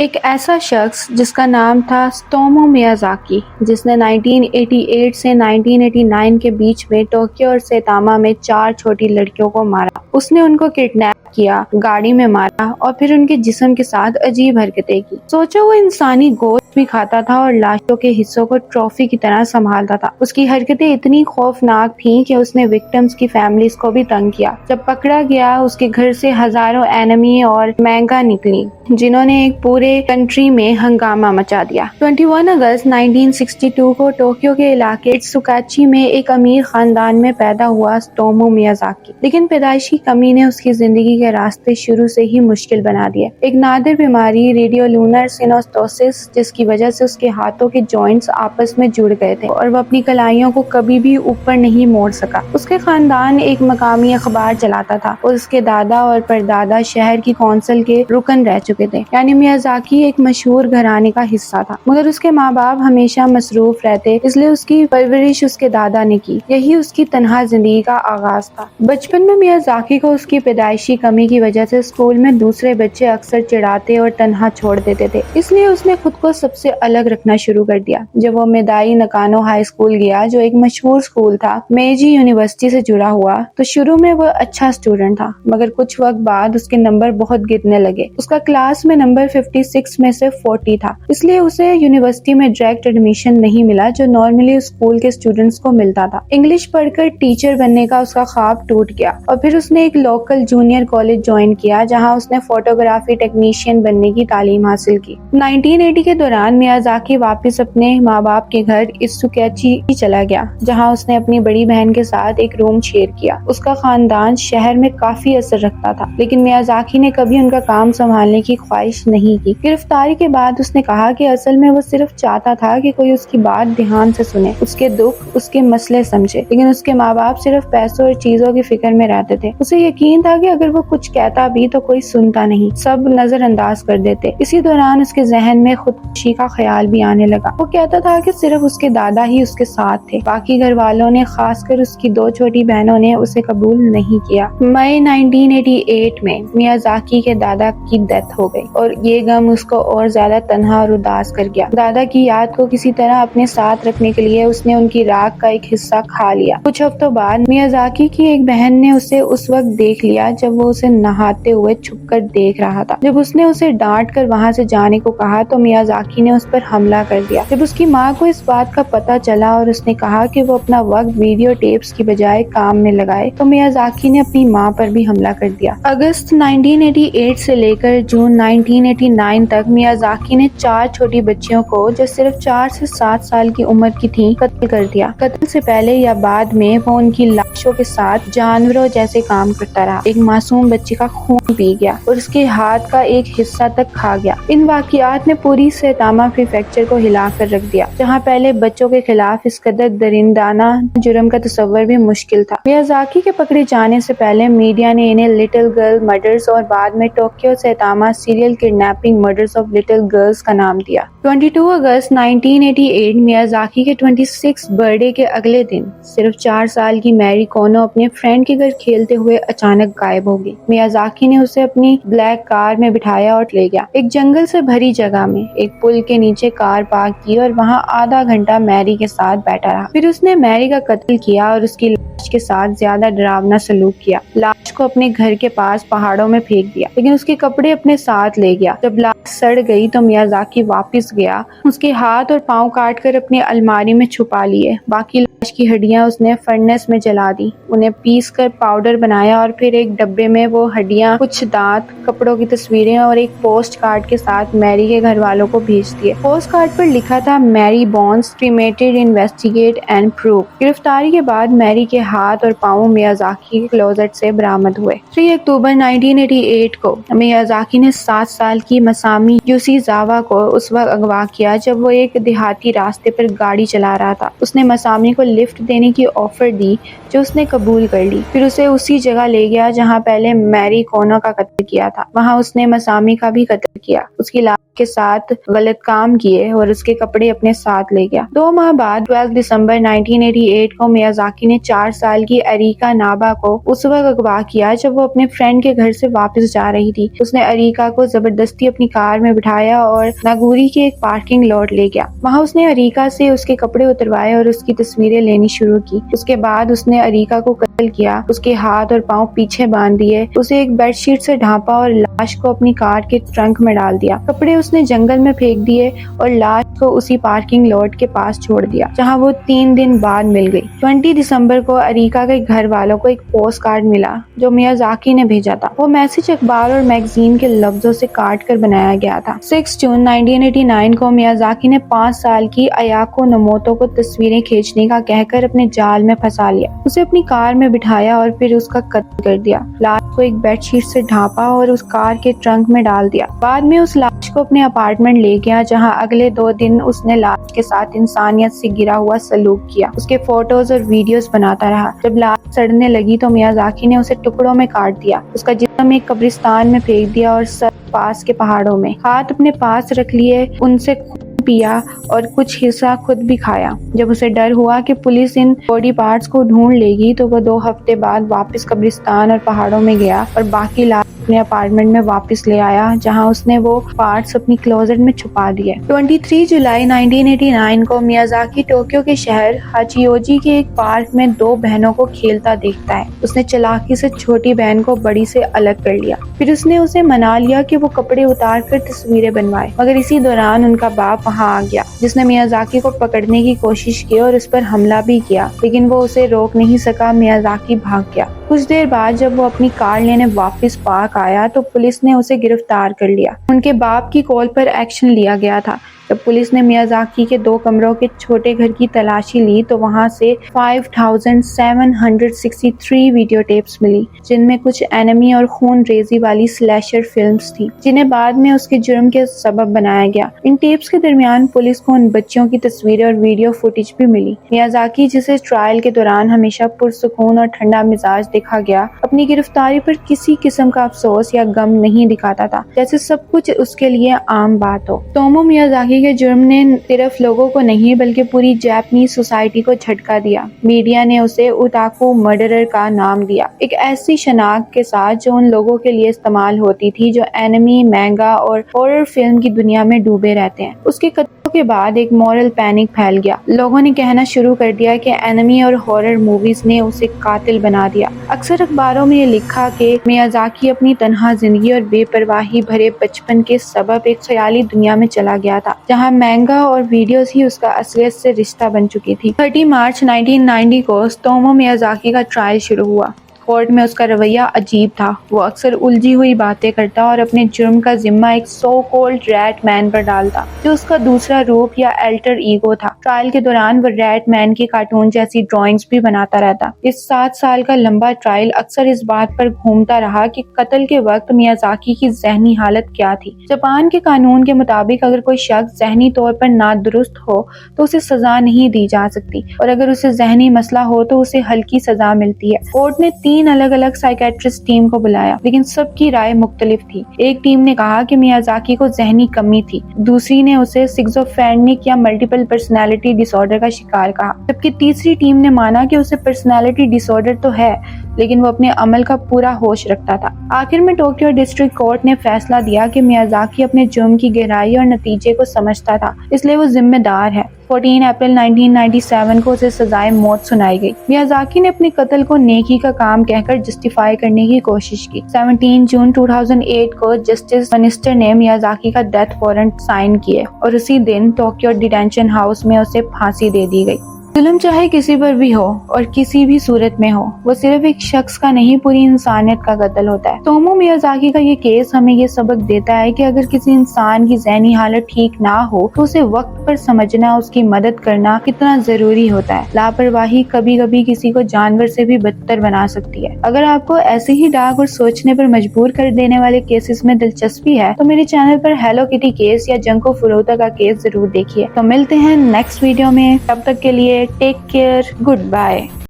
ایک ایسا شخص جس کا نام تھا ستومو میازاکی، جس نے 1988 سے 1989 کے بیچ میں ٹوکیو اور سیتاما میں 4 چھوٹی لڑکیوں کو مارا۔ اس نے ان کو کڈنیپ کیا، گاڑی میں مارا اور پھر ان کے جسم کے ساتھ عجیب حرکتیں کی۔ سوچو، وہ انسانی گوشت بھی کھاتا تھا اور لاشوں کے حصوں کو ٹرافی کی طرح سنبھالتا تھا۔ اس کی حرکتیں اتنی خوفناک تھیں کہ اس نے وکٹمز کی فیملیز کو بھی تنگ کیا۔ جب پکڑا گیا، اس کے گھر سے ہزاروں اینمی اور مینگا نکلی، جنہوں نے ایک پورے کنٹری میں ہنگامہ مچا دیا۔ 21 اگست 1962 کو ٹوکیو کے علاقے سکاچی میں ایک امیر خاندان میں پیدا ہوا ستومو میازاکی، لیکن پیدائشی کمی نے اس کی زندگی کے راستے شروع سے ہی مشکل بنا دیے۔ ایک نادر بیماری ریڈیو لونر سینوسٹوسس، جس کی وجہ سے اس کے ہاتھوں کے جوائنٹس آپس میں جڑ گئے تھے اور وہ اپنی کلائیوں کو کبھی بھی اوپر نہیں موڑ سکا۔ اس کے خاندان ایک مقامی اخبار چلاتا تھا اور اس کے دادا اور پردادا شہر کی کونسل کے رکن رہ چکے تھے، یعنی میازاکی ایک مشہور گھرانے کا حصہ تھا۔ مگر اس کے ماں باپ ہمیشہ مصروف رہتے، اس لیے اس کی پرورش اس کے دادا نے کی۔ یہی اس کی تنہا زندگی کا آغاز تھا۔ بچپن میں میازاکی کو اس کی پیدائشی کمی کی وجہ سے اسکول میں دوسرے بچے اکثر چڑھاتے اور تنہا چھوڑ دیتے تھے، اس لیے اس نے خود کو سب سے الگ رکھنا شروع کر دیا۔ جب وہ میدائی نکانو ہائی اسکول گیا، جو ایک مشہور اسکول تھا، میجی یونیورسٹی سے جڑا ہوا، تو شروع میں وہ اچھا اسٹوڈنٹ تھا، مگر کچھ وقت بعد اس کے نمبر بہت گرنے لگے۔ اس کا کلاس میں نمبر 56 میں سے 40 تھا، اس لیے اسے یونیورسٹی میں ڈائریکٹ ایڈمیشن نہیں ملا، جو نارملی اسکول کے اسٹوڈنٹس کو ملتا تھا۔ انگلش پڑھ کر ٹیچر بننے کا اس کا خواب ٹوٹ گیا اور پھر اس نے ایک لوکل جونیئر کالج جوائن کیا، جہاں اس نے فوٹوگرافی ٹیکنیشین بننے کی تعلیم حاصل کی۔ 1980 کے دوران میازاکی واپس اپنے ماں باپ کے گھر اسوکاچی چلا گیا، جہاں اس نے اپنی بڑی بہن کے ساتھ ایک روم شیئر کیا۔ اس کا خاندان شہر میں کافی اثر رکھتا تھا، لیکن میازاکی نے کبھی ان کا کام سنبھالنے کی خواہش نہیں کی۔ گرفتاری کے بعد اس نے کہا کہ اصل میں وہ صرف چاہتا تھا کہ کوئی اس کی بات دھیان سے سنے، اس کے دکھ، اس کے مسئلے سمجھے، لیکن اس کے ماں باپ صرف پیسوں اور چیزوں کی فکر میں رہتے تھے۔ اسے یقین تھا کہ اگر وہ کچھ کہتا بھی تو کوئی سنتا نہیں، سب نظر انداز کر دیتے۔ اسی دوران اس کے ذہن میں خودکشی کا خیال بھی آنے لگا۔ وہ کہتا تھا کہ صرف اس کے دادا ہی اس کے ساتھ تھے، باقی گھر والوں نے، خاص کر اس کی 2 چھوٹی بہنوں نے اسے قبول نہیں کیا۔ مئی 1988 میں میازاکی کے دادا کی ڈیتھ ہو گئی اور یہ غم اس کو اور زیادہ تنہا اور اداس کر گیا۔ دادا کی یاد کو کسی طرح اپنے ساتھ رکھنے کے لیے اس نے ان کی راکھ کا ایک حصہ کھا لیا۔ کچھ ہفتوں بعد میازاکی کی ایک بہن نے اسے اس وقت دیکھ لیا جب وہ اسے نہاتے ہوئے چھپ کر دیکھ رہا تھا۔ جب اس نے اسے ڈانٹ کر وہاں سے جانے کو کہا تو میازاکی نے اس پر حملہ کر دیا۔ جب اس کی ماں کو اس بات کا پتہ چلا اور اس نے کہا کہ وہ اپنا وقت ویڈیو ٹیپس کی بجائے کام میں لگائے، تو میازاکی نے اپنی ماں پر بھی حملہ کر دیا۔ اگست 1988 سے لے کر جون 1989 تک میازاکی نے 4 چھوٹی بچیوں کو، جو صرف 4 سے 7 سال کی عمر کی تھیں، قتل کر دیا۔ قتل سے پہلے یا بعد میں وہ ان کی لاشوں کے ساتھ جانوروں جیسے کام کرتا رہا۔ ایک معصوم بچی کا خون پی گیا اور اس کے ہاتھ کا ایک حصہ تک کھا گیا۔ ان واقعات نے پوری سیتاما پریفیکچر کو ہلا کر رکھ دیا، جہاں پہلے بچوں کے خلاف اس قدر درندانہ جرم کا تصور بھی مشکل تھا۔ میازاکی کے پکڑے جانے سے پہلے میڈیا نے انہیں لٹل گرل مرڈرز اور بعد میں Tokyo Saitama serial kidnapping murders of little girls کا نام دیا۔ 22 اگست 1988 میازاکی کے 26 برتھڈے کے اگلے دن صرف 4 سال کی میری کونو اپنے فرینڈ کے گھر کھیلتے ہوئے اچانک غائب ہو گئی۔ میازاکی نے اسے اپنی بلیک کار میں بٹھایا اور لے گیا۔ ایک جنگل سے بھری جگہ میں ایک پل کے نیچے کار پارک کی اور وہاں آدھا گھنٹہ میری کے ساتھ بیٹھا رہا۔ پھر اس نے میری کا قتل کیا اور اس کی لاش کے ساتھ زیادہ ڈراونا سلوک کیا۔ لاش کو اپنے گھر کے پاس پہاڑوں میں پھینک دیا، لیکن اس کے کپڑے اپنے ساتھ لے گیا۔ جب لاش سڑ گئی تو میازاکی واپس گیا، اس کے ہاتھ اور پاؤں کاٹ کر اپنی الماری میں چھپا لیے۔ باقی لاش کی ہڈیاں اس نے فرنس میں جلا دی، انہیں پیس کر پاؤڈر بنایا اور پھر ایک ڈبے میں وہ ہڈیاں، کچھ دانت، کپڑوں کی تصویریں اور ایک پوسٹ کارڈ کے ساتھ میری کے گھر والوں کو بھیج دیے۔ پوسٹ کارڈ پر لکھا تھا میری بونز کریمیٹڈ انویسٹیگیٹ اینڈ پروو۔ گرفتاری کے بعد میری کے ہاتھ اور پاؤں میازاکی کے کلوزٹ سے برآمد ہوئے۔ 3 اکتوبر 1988 کو میازاکی نے 7 سال کی مسامی یوشیزاوا کو اس وقت اغوا کیا جب وہ ایک دیہاتی راستے پر گاڑی چلا رہا تھا۔ اس نے مسامی کو لفٹ دینے کی آفر دی، جو اس نے قبول کر لی۔ پھر اسے اسی جگہ لے گیا جہاں پہلے میری کونو کا قتل کیا تھا۔ وہاں اس نے مسامی کا بھی قتل کیا۔ اس کی لاش کے ساتھ غلط کام کیے اور اس کے کپڑے اپنے ساتھ لے گیا۔ 2 ماہ بعد 12 دسمبر 1988 کو میازاکی نے 4 سال کی اریکا نابا کو اس وقت اغوا کیا جب وہ اپنے فرینڈ کے گھر سے واپس جا رہی تھی۔ اس نے اریکا کو زبردستی اپنی کار میں بٹھایا اور ناگوری کے ایک پارکنگ لاٹ لے گیا۔ وہاں اس نے اریکا سے اس کے کپڑے اتروائے اور اس کی تصویریں لینی شروع کی۔ اس کے بعد اس نے اریکا کو قتل کیا، اس کے ہاتھ اور پاؤں پیچھے باندھ دیے، اسے ایک بیڈ شیٹ سے ڈھانپا اور لاش کو اپنی کار کے ٹرنک میں ڈال دیا۔ کپڑے اس نے جنگل میں پھینک دیے اور لاش کو اسی پارکنگ لاٹ کے پاس چھوڑ دیا جہاں وہ 3 دن بعد مل گئی۔ 20 دسمبر کو اریکا کے گھر والوں کو ایک پوسٹ کارڈ ملا جو میازاکی نے بھیجا تھا۔ وہ میسج اخبار اور میگزین کے لفظوں سے کاٹ کر بنایا گیا تھا۔ 6 جون 1989 کو میازاکی نے 5 سال کی ایاکو نوموتو کو تصویریں کھینچنے کا کہہ کر اپنے جال میں پھنسا لیا، اسے اپنی کار میں بٹھایا اور پھر اس کا قتل کر دیا۔ لاش کو ایک بیڈ شیٹ سے ڈھانپا اور اس کار کے ٹرنک میں ڈال دیا۔ بعد میں اس لاش کو اپنے اپارٹمنٹ لے گیا جہاں اگلے 2 دن اس نے لاش کے ساتھ انسانیت سے گرا ہوا سلوک کیا، اس کے فوٹوز اور ویڈیوز بناتا رہا۔ جب لاش سڑنے لگی تو میازاکی نے اسے ٹکڑوں میں کاٹ دیا، اس کا جسم ایک قبرستان میں پھینک دیا اور سر پاس کے پہاڑوں میں۔ ہاتھ اپنے پاس رکھ لیے، ان سے خون پیا اور کچھ حصہ خود بھی کھایا۔ جب اسے ڈر ہوا کہ پولیس ان باڈی پارٹس کو ڈھونڈ لے گی تو وہ 2 ہفتے بعد واپس قبرستان اور پہاڑوں میں گیا اور باقی لاش اپنے اپارٹمنٹ میں واپس لے آیا جہاں اس نے وہ پارٹس اپنی کلوزٹ میں چھپا دیے۔ 23 جولائی 1989 کو میازاکی ٹوکیو کے شہر ہاچیوجی کے ایک پارک میں 2 بہنوں کو کھیلتا دیکھتا ہے۔ اس نے چالاکی سے چھوٹی بہن کو بڑی سے الگ کر لیا، پھر اس نے اسے منا لیا کہ وہ کپڑے اتار کر تصویریں بنوائے، مگر اسی دوران ان کا باپ وہاں آ گیا جس نے میازاکی کو پکڑنے کی کوشش کی اور اس پر حملہ بھی کیا، لیکن وہ اسے روک نہیں سکا۔ میازاکی بھاگ گیا۔ کچھ دیر بعد جب وہ اپنی کار لینے واپس پارک آیا تو پولیس نے اسے گرفتار کر لیا۔ ان کے باپ کی کال پر ایکشن لیا گیا تھا۔ جب پولیس نے میازاکی کے 2 کمروں کے چھوٹے گھر کی تلاشی لی تو وہاں سے 5763 ویڈیو ٹیپس ملی جن میں کچھ اینمی اور خون ریزی والی سلیشر فلمز تھی جنہیں بعد میں اس کے جرم کے سبب بنایا گیا۔ ان ٹیپس کے درمیان پولیس کو ان بچیوں کی تصویریں اور ویڈیو فوٹیج بھی ملی۔ میازاکی جسے ٹرائل کے دوران ہمیشہ پرسکون اور ٹھنڈا مزاج دیکھا گیا، اپنی گرفتاری پر کسی قسم کا افسوس یا غم نہیں دکھاتا تھا، جیسے سب کچھ اس کے لیے عام بات ہو۔ تومو میازاکی کے جرم نے صرف لوگوں کو نہیں بلکہ پوری جاپنیز سوسائٹی کو جھٹکا دیا۔ میڈیا نے اسے اوتاکو مرڈرر کا نام دیا، ایک ایسی شناخت کے ساتھ جو ان لوگوں کے لیے استعمال ہوتی تھی جو اینمی، مینگا اور ہارر فلم کی دنیا میں ڈوبے رہتے ہیں۔ اس کے قتل کے بعد ایک مورل پینک پھیل گیا، لوگوں نے کہنا شروع کر دیا کہ اینمی اور ہارر موویز نے اسے قاتل بنا دیا۔ اکثر اخباروں میں یہ لکھا کہ میازاکی اپنی تنہا زندگی اور بے پرواہی بھرے بچپن کے سبب ایک خیالی دنیا میں چلا گیا تھا جہاں مینگا اور ویڈیوز ہی اس کا اصلیت سے رشتہ بن چکی تھی۔ 30 مارچ 1990 کو تومو میازاکی کا ٹرائل شروع ہوا۔ کورٹ میں اس کا رویہ عجیب تھا، وہ اکثر الجھی ہوئی باتیں کرتا اور اپنے جرم کا ذمہ ایک سو کولڈ ریٹ مین پر ڈالتا جو اس کا دوسرا روپ یا الٹر ایگو تھا۔ ٹرائل کے دوران وہ ریٹ مین کی کارٹون جیسی ڈرائنگز بھی بناتا رہتا۔ اس 7 سال کا لمبا ٹرائل اکثر اس بات پر گھومتا رہا کہ قتل کے وقت میازاکی کی ذہنی حالت کیا تھی۔ جاپان کے قانون کے مطابق اگر کوئی شخص ذہنی طور پر نادرست ہو تو اسے سزا نہیں دی جا سکتی اور اگر اسے ذہنی مسئلہ ہو تو اسے ہلکی سزا ملتی ہے۔ کورٹ نے 3 الگ الگ سائیکیٹرسٹ ٹیم کو بلایا لیکن سب کی رائے مختلف تھی۔ ایک ٹیم نے کہا کہ میازاکی کو ذہنی کمی تھی، دوسری نے اسے سکزوفرینک یا ملٹیپل پرسنالٹی ڈس آرڈر کا شکار کہا، جبکہ تیسری ٹیم نے مانا کہ اسے پرسنالٹی ڈس آرڈر تو ہے لیکن وہ اپنے عمل کا پورا ہوش رکھتا تھا۔ آخر میں ٹوکیو ڈسٹرکٹ کورٹ نے فیصلہ دیا کہ میازاکی اپنے جرم کی گہرائی اور نتیجے کو سمجھتا تھا، اس لیے وہ ذمہ دار ہے۔ 14 اپریل 1997 کو اسے سزائے موت سنائی گئی۔ میازاکی نے اپنے قتل کو نیکی کا کام کہہ کر جسٹیفائی کرنے کی کوشش کی۔ 17 جون 2008 کو جسٹس منسٹر نے میازاکی کا ڈیتھ وارنٹ سائن کیے اور اسی دن ٹوکیو ڈیٹینشن ہاؤس میں اسے پھانسی دے دی گئی۔ ظلم چاہے کسی پر بھی ہو اور کسی بھی صورت میں ہو، وہ صرف ایک شخص کا نہیں پوری انسانیت کا قتل ہوتا ہے۔ تومو میازاکی کا یہ کیس ہمیں یہ سبق دیتا ہے کہ اگر کسی انسان کی ذہنی حالت ٹھیک نہ ہو تو اسے وقت پر سمجھنا، اس کی مدد کرنا کتنا ضروری ہوتا ہے۔ لاپرواہی کبھی کبھی کسی کو جانور سے بھی بدتر بنا سکتی ہے۔ اگر آپ کو ایسے ہی ڈارک اور سوچنے پر مجبور کر دینے والے کیسز میں دلچسپی ہے تو میرے چینل پر ہیلو کٹی کیس یا جنکو فروتا کا کیس ضرور دیکھیے۔ تو ملتے ہیں نیکسٹ ویڈیو میں، تب تک کے لیے ٹیک کیئر، گڈ بائے۔